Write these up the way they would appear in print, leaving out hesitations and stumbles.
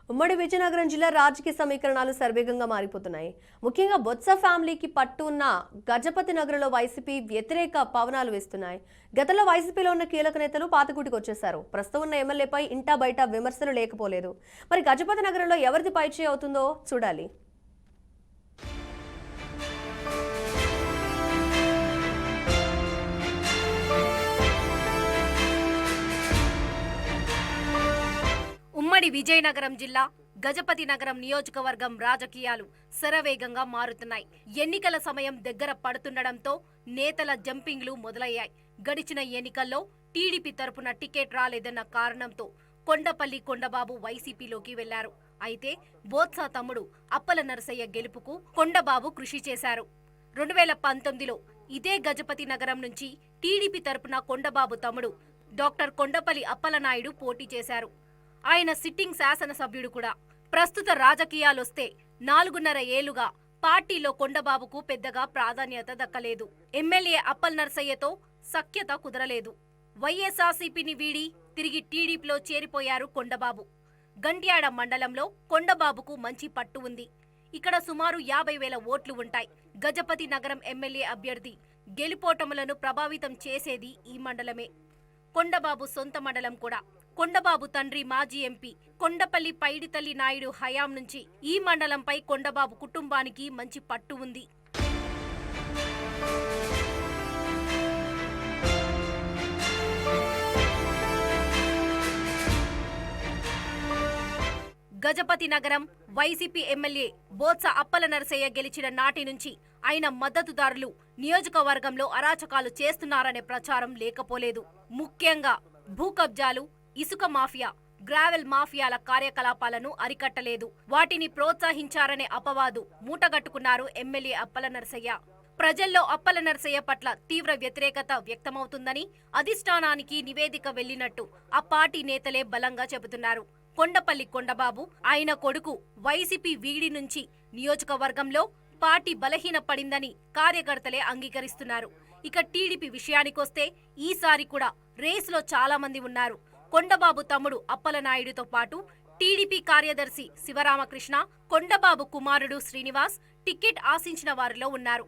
ఉమ్మడి విజయనగరం జిల్లా రాజకీయ సమీకరణాలు శరవేగంగా మారిపోతున్నాయి. ముఖ్యంగా బొత్స ఫ్యామిలీకి పట్టు ఉన్న గజపతి నగరంలో వైసీపీ వ్యతిరేక పవనాలు వేస్తున్నాయి. గతంలో వైసీపీలో ఉన్న కీలక నేతలు పాతకూటికి వచ్చేశారు. ప్రస్తుతం ఉన్న ఎమ్మెల్యేపై ఇంటా బయట విమర్శలు లేకపోలేదు. మరి గజపతి నగరంలో ఎవరిది పైచేయి అవుతుందో చూడాలి. ఉమ్మడి విజయనగరం జిల్లా గజపతి నగరం నియోజకవర్గం రాజకీయాలు శరవేగంగా మారుతున్నాయి. ఎన్నికల సమయం దగ్గర పడుతుండటంతో నేతల జంపింగ్లు మొదలయ్యాయి. గడిచిన ఎన్నికల్లో టీడీపీ తరపున టికెట్ రాలేదన్న కారణంతో కొండపల్లి కొండబాబు వైసీపీలోకి వెళ్లారు. అయితే బోత్స తమ్ముడు అప్పల నరసయ్య గెలుపుకు కొండబాబు కృషి చేశారు. 2019లో ఇదే గజపతి నగరం నుంచి టీడీపీ తరపున కొండబాబు తమ్ముడు డాక్టర్ కొండపల్లి అప్పలనాయుడు పోటీ చేశారు. ఆయన సిట్టింగ్ శాసనసభ్యుడు కూడా. ప్రస్తుత రాజకీయాలొస్తే 4.5 ఏళ్లుగా పార్టీలో కొండబాబుకు పెద్దగా ప్రాధాన్యత దక్కలేదు. ఎమ్మెల్యే అప్పల్ నర్సయ్యతో సఖ్యత కుదరలేదు. వైఎస్ఆర్సీపీని వీడి తిరిగి టీడీపీలో చేరిపోయారు కొండబాబు. గంట్యాడ మండలంలో కొండబాబుకు మంచి పట్టు ఉంది. ఇక్కడ సుమారు 50,000 ఓట్లు ఉంటాయి. గజపతి నగరం ఎమ్మెల్యే అభ్యర్థి గెలుపోటములను ప్రభావితం చేసేది ఈ మండలమే. కొండబాబు సొంత మండలం కూడా. కొండబాబు తండ్రి మాజీ ఎంపీ కొండపల్లి పైడితల్లి నాయుడు హయాం నుంచి ఈ మండలంపై కొండబాబు కుటుంబానికి మంచి పట్టు ఉంది. గజపతి నగరం వైసీపీ ఎమ్మెల్యే బోత్స అప్పల నరసయ్య గెలిచిన నాటి నుంచి ఆయన మద్దతుదారులు నియోజకవర్గంలో అరాచకాలు చేస్తున్నారనే ప్రచారం లేకపోలేదు. ముఖ్యంగా భూ కబ్జాలు, ఇసుక మాఫియా, గ్రావెల్ మాఫియాల కార్యకలాపాలను అరికట్టలేదు. వాటిని ప్రోత్సహించారనే అపవాదు మూటగట్టుకున్నారు ఎమ్మెల్యే అప్పల నరసయ్య. ప్రజల్లో అప్పల నరసయ్య పట్ల తీవ్ర వ్యతిరేకత వ్యక్తమవుతుందని అధిష్టానానికి నివేదిక వెళ్లినట్టు ఆ పార్టీ నేతలే బలంగా చెబుతున్నారు. కొండపల్లి కొండబాబు, ఆయన కొడుకు వైసీపీ వీడి నుంచి నియోజకవర్గంలో పార్టీ బలహీనపడిందని కార్యకర్తలే అంగీకరిస్తున్నారు. ఇక టీడీపీ విషయానికొస్తే ఈసారి కూడా రేసులో చాలా మంది ఉన్నారు. కొండబాబు తమ్ముడు అప్పలనాయుడుతో పాటు టీడీపీ కార్యదర్శి శివరామకృష్ణ, కొండబాబు కుమారుడు శ్రీనివాస్ టికెట్ ఆశించిన వారిలో ఉన్నారు.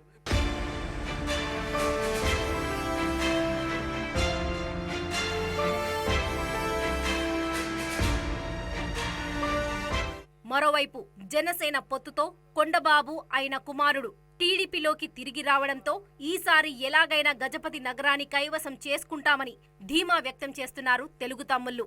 మరోవైపు జనసేన పొత్తుతో కొండబాబు ఆయన కుమారుడు టీడీపీలోకి తిరిగి రావడంతో ఈసారి ఎలాగైనా గజపతి నగరాన్ని కైవసం చేసుకుంటామని ధీమా వ్యక్తం చేస్తున్నారు తెలుగు తమ్ముళ్లు.